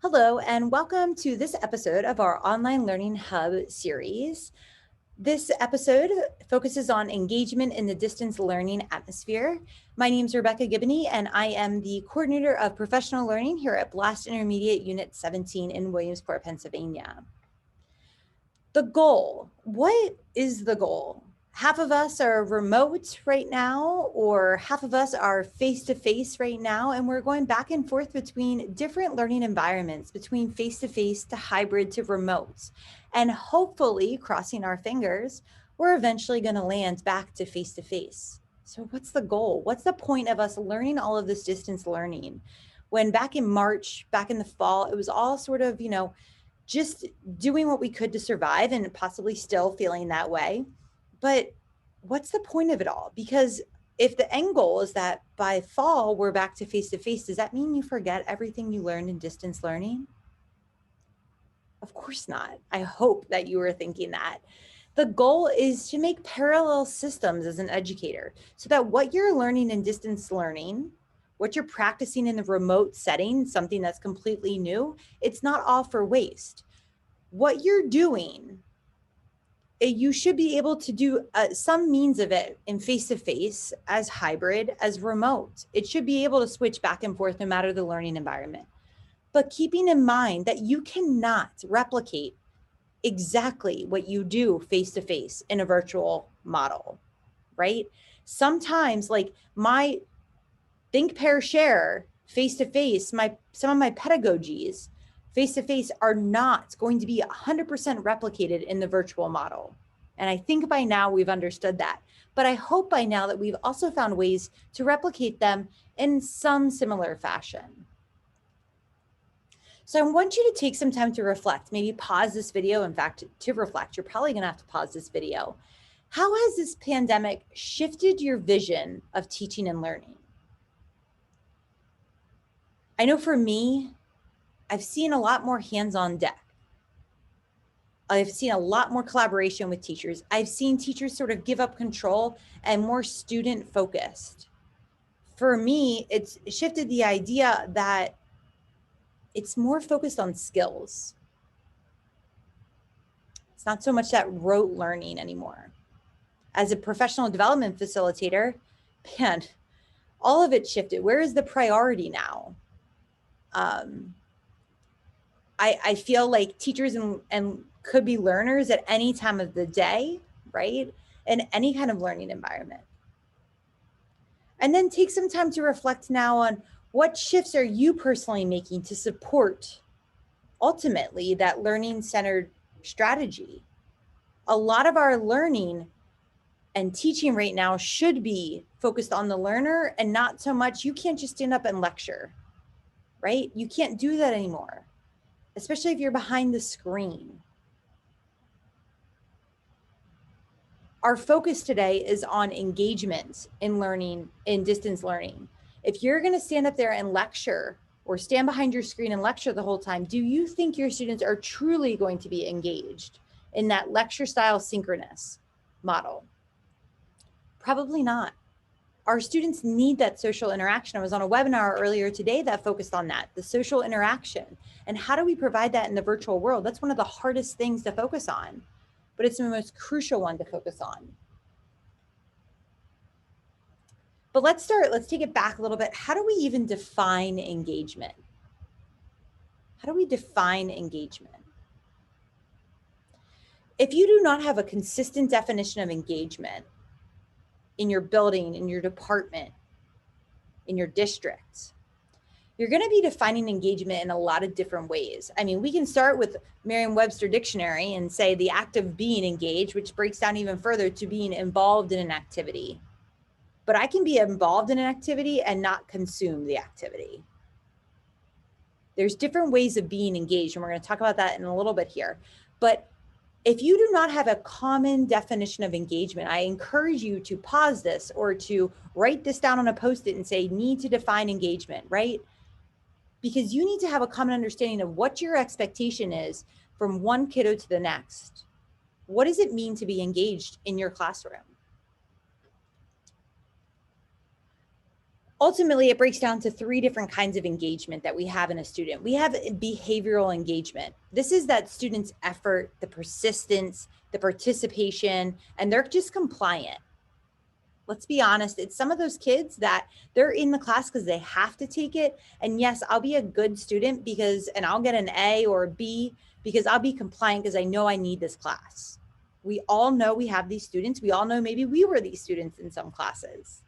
Hello, and welcome to this episode of our Online Learning Hub series. This episode focuses on engagement in the distance learning atmosphere. My name is Rebecca Gibney, and I am the coordinator of professional learning here at Blast Intermediate Unit 17 in Williamsport, Pennsylvania. The goal. What is the goal? Half of us are remote right now, or half of us are face-to-face right now, and we're going back and forth between different learning environments, between face-to-face to hybrid to remote. And hopefully, crossing our fingers, we're eventually going to land back to face-to-face. So what's the goal? What's the point of us learning all of this distance learning? When back in March, back in the fall, it was all sort of, just doing what we could to survive and possibly still feeling that way. But what's the point of it all? Because if the end goal is that by fall we're back to face, does that mean you forget everything you learned in distance learning? Of course not. I hope that you were thinking that. The goal is to make parallel systems as an educator so that what you're learning in distance learning, what you're practicing in the remote setting, something that's completely new, it's not all for waste. What you're doing, you should be able to do some means of it in face-to-face, as hybrid, as remote. It should be able to switch back and forth no matter the learning environment. But keeping in mind that you cannot replicate exactly what you do face-to-face in a virtual model, right? Sometimes, like my think, pair, share face-to-face, some of my pedagogies face-to-face are not going to be 100% replicated in the virtual model. And I think by now we've understood that. But I hope by now that we've also found ways to replicate them in some similar fashion. So I want you to take some time to reflect, maybe pause this video. In fact, to reflect, you're probably gonna have to pause this video. How has this pandemic shifted your vision of teaching and learning? I know for me, I've seen a lot more hands on deck. I've seen a lot more collaboration with teachers. I've seen teachers sort of give up control and more student focused. For me, it's shifted the idea that it's more focused on skills. It's not so much that rote learning anymore. As a professional development facilitator, man, all of it shifted. Where is the priority now? I feel like teachers and could be learners at any time of the day, right? In any kind of learning environment. And then take some time to reflect now on what shifts are you personally making to support ultimately that learning centered strategy. A lot of our learning and teaching right now should be focused on the learner and not so much, you can't just stand up and lecture, right? You can't do that anymore, especially if you're behind the screen. Our focus today is on engagement in learning, in distance learning. If you're going to stand up there and lecture or stand behind your screen and lecture the whole time, do you think your students are truly going to be engaged in that lecture style synchronous model? Probably not. Our students need that social interaction. I was on a webinar earlier today that focused on that, the social interaction. And how do we provide that in the virtual world? That's one of the hardest things to focus on, but it's the most crucial one to focus on. But let's take it back a little bit. How do we even define engagement? How do we define engagement? If you do not have a consistent definition of engagement in your building, in your department, in your district, you're going to be defining engagement in a lot of different ways. I mean, we can start with Merriam-Webster dictionary and say the act of being engaged, which breaks down even further to being involved in an activity. But I can be involved in an activity and not consume the activity. There's different ways of being engaged, and we're going to talk about that in a little bit here. But if you do not have a common definition of engagement, I encourage you to pause this or to write this down on a Post-it and say, need to define engagement, right? Because you need to have a common understanding of what your expectation is from one kiddo to the next. What does it mean to be engaged in your classroom? ultimately, it breaks down to 3 different kinds of engagement that we have in a student. We have behavioral engagement. This is that student's effort, the persistence, the participation, and they're just compliant. Let's be honest, it's some of those kids that they're in the class because they have to take it. And yes, I'll be a good student and I'll get an A or a B because I'll be compliant because I know I need this class. We all know we have these students. We all know maybe we were these students in some classes.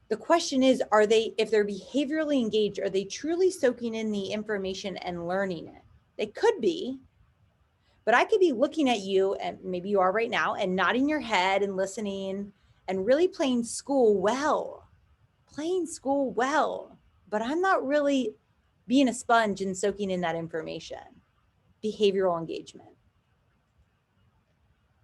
The question is, if they're behaviorally engaged, are they truly soaking in the information and learning it? They could be, but I could be looking at you, and maybe you are right now, and nodding your head and listening and really playing school well, but I'm not really being a sponge and soaking in that information. Behavioral engagement.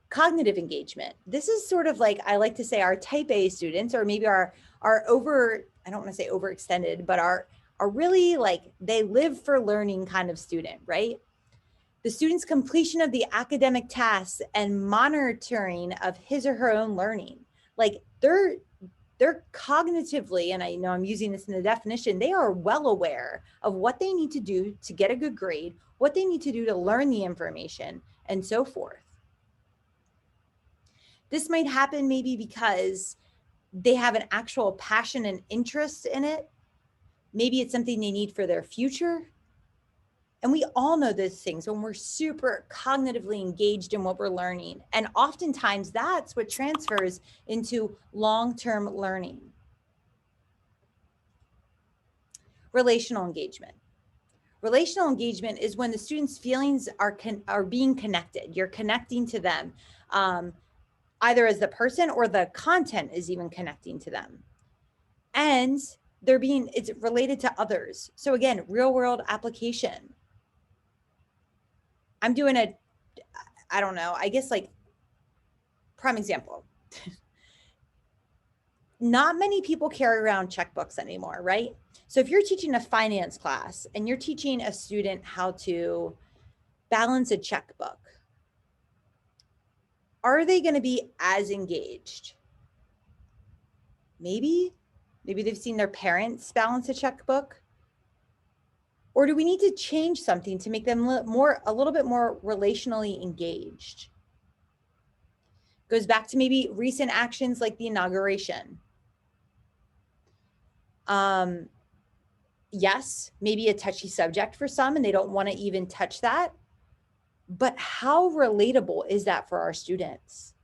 Cognitive engagement. This is sort of like, I like to say, our type A students, or maybe our I don't want to say overextended, but are really like, they live for learning kind of student, right? The student's completion of the academic tasks and monitoring of his or her own learning. Like they're cognitively, and I know I'm using this in the definition, they are well aware of what they need to do to get a good grade, what they need to do to learn the information, and so forth. This might happen maybe because they have an actual passion and interest in it. Maybe it's something they need for their future. And we all know those things when we're super cognitively engaged in what we're learning. And oftentimes that's what transfers into long-term learning. Relational engagement. Relational engagement is when the students' feelings are being connected. You're connecting to them, either as the person or the content is even connecting to them. And it's related to others. So again, real world application. I'm doing I don't know, I guess like prime example. Not many people carry around checkbooks anymore, right? So if you're teaching a finance class and you're teaching a student how to balance a checkbook, are they going to be as engaged? Maybe they've seen their parents balance a checkbook. Or do we need to change something to make them a little bit more relationally engaged? Goes back to maybe recent actions like the inauguration. Yes, maybe a touchy subject for some and they don't want to even touch that. But how relatable is that for our students?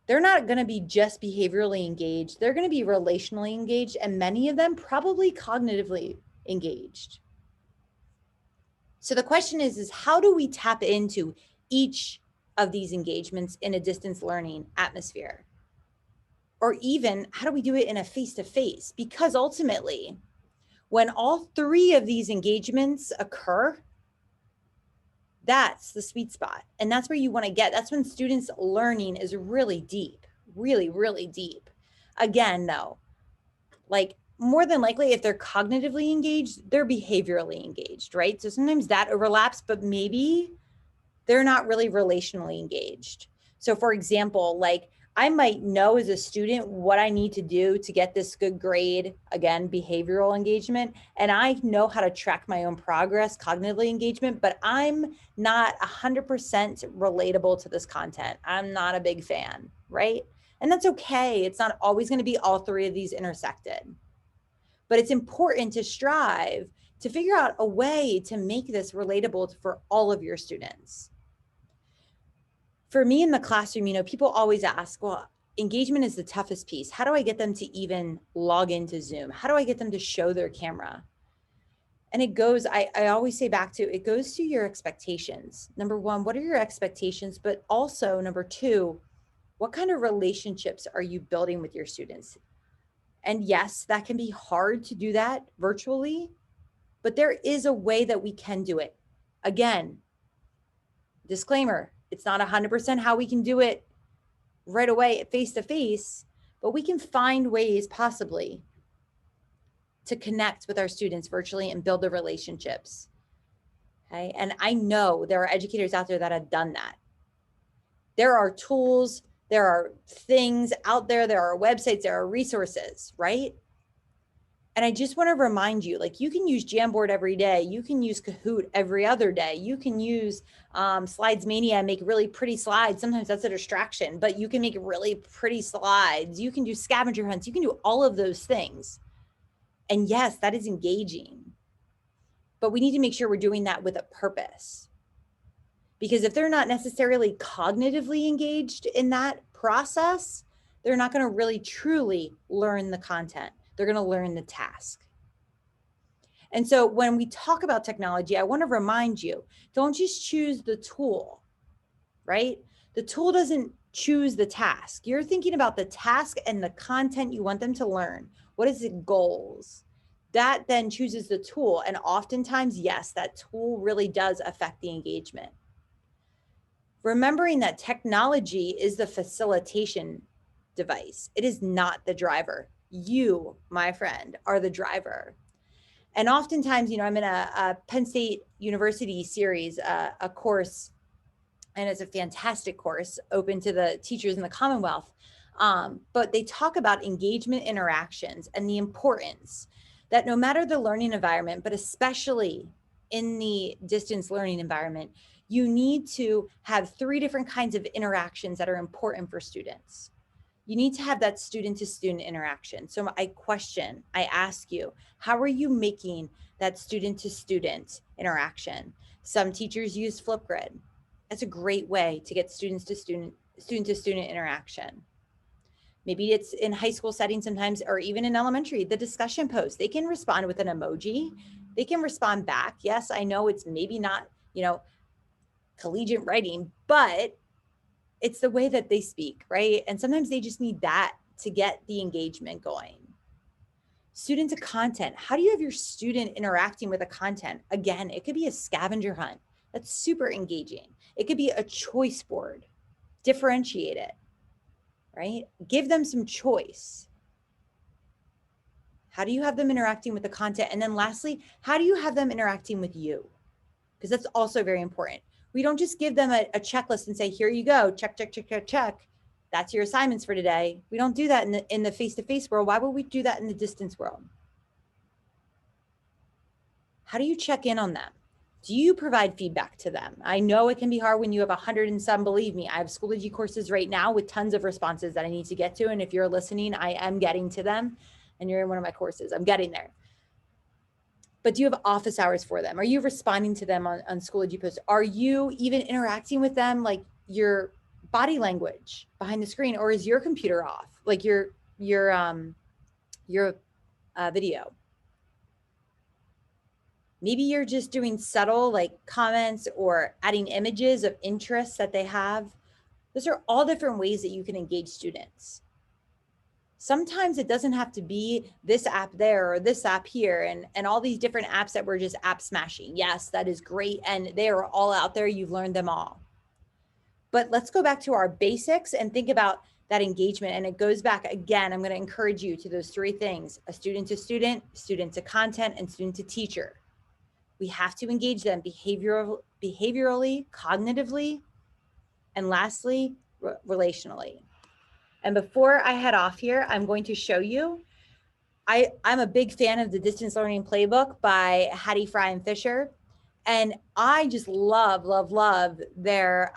They're not going to be just behaviorally engaged. They're going to be relationally engaged, and many of them probably cognitively engaged. So the question is how do we tap into each of these engagements in a distance learning atmosphere? Or even how do we do it in a face-to-face? Because ultimately, when all 3 of these engagements occur, that's the sweet spot. And that's where you want to get. That's when students' learning is really deep, really, really deep. Again, though, like more than likely, if they're cognitively engaged, they're behaviorally engaged, right? So sometimes that overlaps, but maybe they're not really relationally engaged. So for example, like I might know as a student what I need to do to get this good grade, again, behavioral engagement, and I know how to track my own progress, cognitively engagement, but I'm not 100% relatable to this content. I'm not a big fan, right? And that's okay. It's not always going to be all 3 of these intersected. But it's important to strive to figure out a way to make this relatable for all of your students. For me in the classroom, people always ask, well, engagement is the toughest piece. How do I get them to even log into Zoom? How do I get them to show their camera? And it goes, I always say back to, it goes to your expectations. Number 1, what are your expectations? But also number 2, what kind of relationships are you building with your students? And yes, that can be hard to do that virtually, but there is a way that we can do it. Again, disclaimer, it's not 100% how we can do it right away face to face, but we can find ways possibly to connect with our students virtually and build the relationships. Okay. And I know there are educators out there that have done that. There are tools, There are things out there, there are websites, there are resources, right? And I just want to remind you, like, you can use Jamboard every day. You can use Kahoot every other day. You can use Slides Mania and make really pretty slides. Sometimes that's a distraction, but you can make really pretty slides. You can do scavenger hunts. You can do all of those things. And yes, that is engaging. But we need to make sure we're doing that with a purpose. Because if they're not necessarily cognitively engaged in that process, they're not going to really truly learn the content. They're going to learn the task. And so when we talk about technology, I want to remind you, don't just choose the tool, right? The tool doesn't choose the task. You're thinking about the task and the content you want them to learn. What is the goals? That then chooses the tool. And oftentimes, yes, that tool really does affect the engagement. Remembering that technology is the facilitation device. It is not the driver. You, my friend, are the driver. And oftentimes, I'm in a Penn State University series, a course, and it's a fantastic course open to the teachers in the Commonwealth. But they talk about engagement interactions and the importance that no matter the learning environment, but especially in the distance learning environment, you need to have 3 different kinds of interactions that are important for students. You need to have that student to student interaction. So I ask you, how are you making that student to student interaction? Some teachers use Flipgrid. That's a great way to get student to student interaction. Maybe it's in high school settings sometimes, or even in elementary, the discussion post. They can respond with an emoji. They can respond back. Yes, I know it's maybe not, collegiate writing, but it's the way that they speak, right? And sometimes they just need that to get the engagement going. Student to content. How do you have your student interacting with the content? Again, it could be a scavenger hunt. That's super engaging. It could be a choice board. Differentiate it, right? Give them some choice. How do you have them interacting with the content? And then lastly, how do you have them interacting with you? Because that's also very important. We don't just give them a checklist and say, here you go, check, check, check, check, check. That's your assignments for today. We don't do that in the face-to-face world. Why would we do that in the distance world? How do you check in on them? Do you provide feedback to them? I know it can be hard when you have 100 and some, believe me. I have Schoology courses right now with tons of responses that I need to get to. And if you're listening, I am getting to them. And you're in one of my courses, I'm getting there. But do you have office hours for them? Are you responding to them on Schoology posts? Are you even interacting with them, like your body language behind the screen, or is your computer off, like your video? Maybe you're just doing subtle like comments or adding images of interests that they have. Those are all different ways that you can engage students. Sometimes it doesn't have to be this app there or this app here and all these different apps that we're just app smashing. Yes, that is great. And they are all out there. You've learned them all. But let's go back to our basics and think about that engagement. And it goes back again, I'm going to encourage you to those 3 things: a student to student, student to content, and student to teacher. We have to engage them behaviorally, cognitively, and lastly, relationally. And before I head off here, I'm going to show you, I'm a big fan of the Distance Learning Playbook by Hattie Fry and Fisher. And I just love, love, love their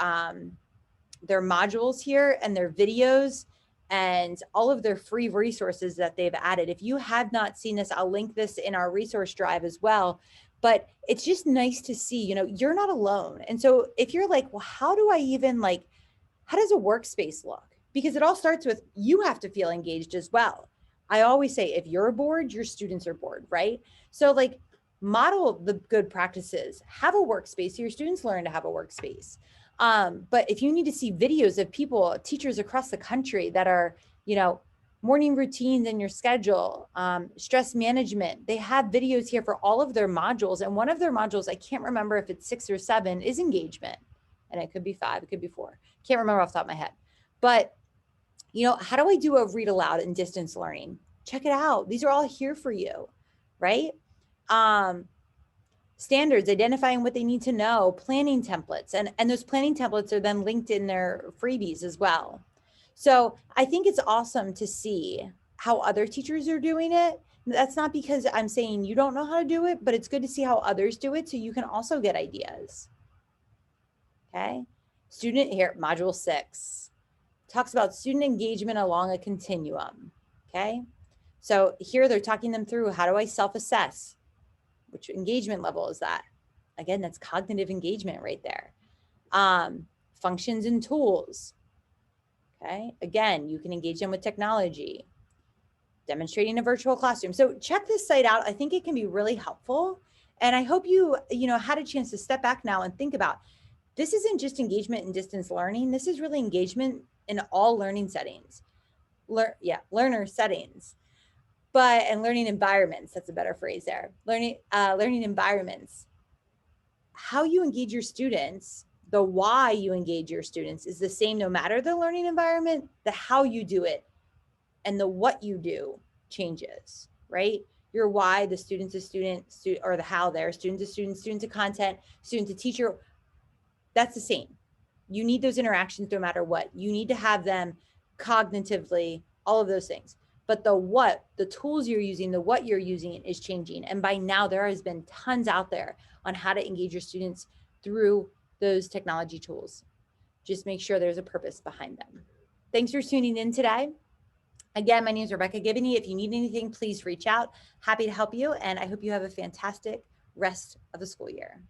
modules here and their videos and all of their free resources that they've added. If you have not seen this, I'll link this in our resource drive as well. But it's just nice to see, you're not alone. And so if you're like, well, how do I even how does a workspace look? Because it all starts with, you have to feel engaged as well. I always say, if you're bored, your students are bored, right? So model the good practices, have a workspace so your students learn to have a workspace. But if you need to see videos of people, teachers across the country that are, morning routines in your schedule, stress management, they have videos here for all of their modules. And one of their modules, I can't remember if it's 6 or 7, is engagement. And it could be 5, it could be 4. Can't remember off the top of my head. But how do I do a read aloud in distance learning? Check it out. These are all here for you, right? Standards, identifying what they need to know, planning templates. And those planning templates are then linked in their freebies as well. So I think it's awesome to see how other teachers are doing it. That's not because I'm saying you don't know how to do it, but it's good to see how others do it so you can also get ideas. Okay. Student here, module 6 talks about student engagement along a continuum. Okay. So here they're talking them through, how do I self-assess? Which engagement level is that? Again, that's cognitive engagement right there. Functions and tools. Okay. Again, you can engage them with technology, demonstrating a virtual classroom. So check this site out. I think it can be really helpful. And I hope you had a chance to step back now and think about, this isn't just engagement in distance learning. This is really engagement in all learning settings. Learner settings, and learning environments. That's a better phrase there. Learning environments. How you engage your students, the why you engage your students is the same no matter the learning environment. The how you do it and the what you do changes, right? Your why, the student to student, or the how there, student to student to content, student to teacher, that's the same. You need those interactions no matter what. You need to have them cognitively, all of those things. But the what, the tools you're using, the what you're using is changing. And by now there has been tons out there on how to engage your students through those technology tools. Just make sure there's a purpose behind them. Thanks for tuning in today. Again, my name is Rebecca Gibney. If you need anything, please reach out. Happy to help you. And I hope you have a fantastic rest of the school year.